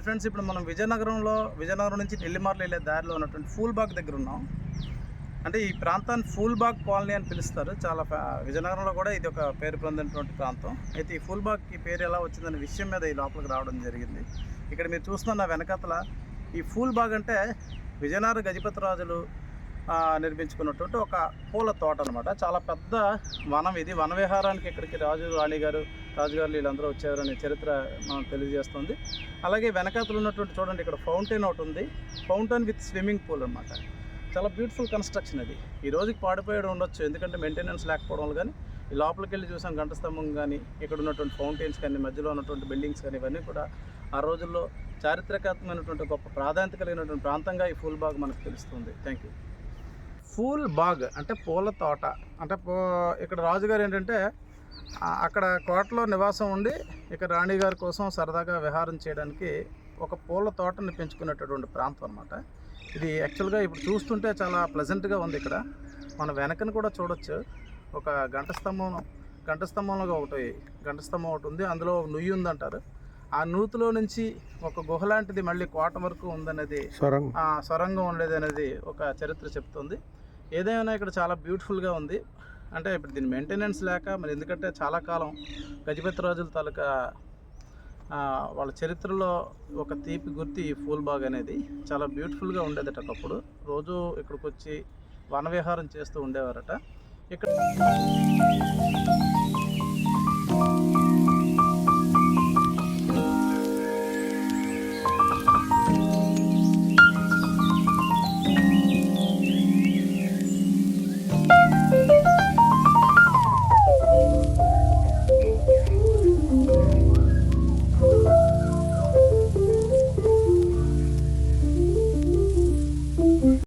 Friends, ఇప్పుడు మనం విజయనగరం నుంచి నెల్లిమర్ల వెళ్ళే దారిలో ఉన్నటువంటి ఫూల్బాగ్ దగ్గర ఉన్నాం. అంటే ఈ ప్రాంతాన్ని ఫూల్బాగ్ కాలనీ అని పిలుస్తారు. చాలా విజయనగరంలో కూడా ఇది ఒక పేరు పొందినటువంటి ప్రాంతం. అయితే ఈ ఫూల్బాగ్కి పేరు ఎలా వచ్చిందనే విషయం మీద ఈ లోపలికి రావడం జరిగింది. ఇక్కడ మీరు చూస్తున్న వెనకతల ఈ ఫూల్బాగ్ అంటే విజయనగర గజపతి రాజులు నిర్మించుకున్నటువంటి ఒక పూల తోట అనమాట. చాలా పెద్ద వనం ఇది. వనవిహారానికి ఇక్కడికి రాజుగారు వీళ్ళందరూ వచ్చారనే చరిత్ర మనం తెలియజేస్తుంది. అలాగే వెనకాతలు ఉన్నటువంటి చూడండి, ఇక్కడ ఫౌంటైన్ ఒకటి ఉంది. ఫౌంటైన్ విత్ స్విమ్మింగ్ పూల్ అనమాట. చాలా బ్యూటిఫుల్ కన్స్ట్రక్షన్ అది. ఈ రోజుకి పాడిపోయడం ఉండొచ్చు, ఎందుకంటే మెయింటెనెన్స్ లేకపోవడం వల్ల. కానీ ఈ లోపలికి వెళ్ళి చూసాం, గంట స్తంభం కానీ ఇక్కడ ఉన్నటువంటి ఫౌంటైన్స్ కానీ మధ్యలో ఉన్నటువంటి బిల్డింగ్స్ కానీ ఇవన్నీ కూడా ఆ రోజుల్లో చారిత్రకాత్మకమైనటువంటి గొప్ప ప్రాధాన్యత కలిగినటువంటి ప్రాంతంగా ఈ ఫూల్బాగ్ మనకు తెలుస్తుంది. Thank you. ఫూల్బాగ్ అంటే పూల తోట. అంటే ఇక్కడ రాజుగారు ఏంటంటే అక్కడ కోటలో నివాసం ఉండి ఇక్కడ రాణిగారి కోసం సరదాగా విహారం చేయడానికి ఒక పూల తోటని పెంచుకునేటటువంటి ప్రాంతం అనమాట. ఇది యాక్చువల్గా ఇప్పుడు చూస్తుంటే చాలా ప్లెజెంట్గా ఉంది. ఇక్కడ మన వెనకను కూడా చూడొచ్చు. ఒక గంట స్తంభంలో గంట స్తంభం ఒకటి ఉంది. అందులో నుయ్యి ఉందంటారు. ఆ నూతిలో నుంచి ఒక గుహ లాంటిది మళ్ళీ కోట వరకు ఉందనేది, సొరంగం ఉండేది అనేది ఒక చరిత్ర చెప్తుంది. ఏదైనా ఇక్కడ చాలా బ్యూటిఫుల్గా ఉంది. అంటే ఇప్పుడు దీని మెయింటెనెన్స్ లేక మరి, ఎందుకంటే చాలా కాలం గజపతి రాజుల తాలూకా వాళ్ళ చరిత్రలో ఒక తీపి గుర్తు ఈ ఫూల్బాగ్ అనేది. చాలా బ్యూటిఫుల్గా ఉండేదట. ఒకప్పుడు రోజు ఇక్కడికి వచ్చి వనవిహారం చేస్తూ ఉండేవారట. ఇక్కడ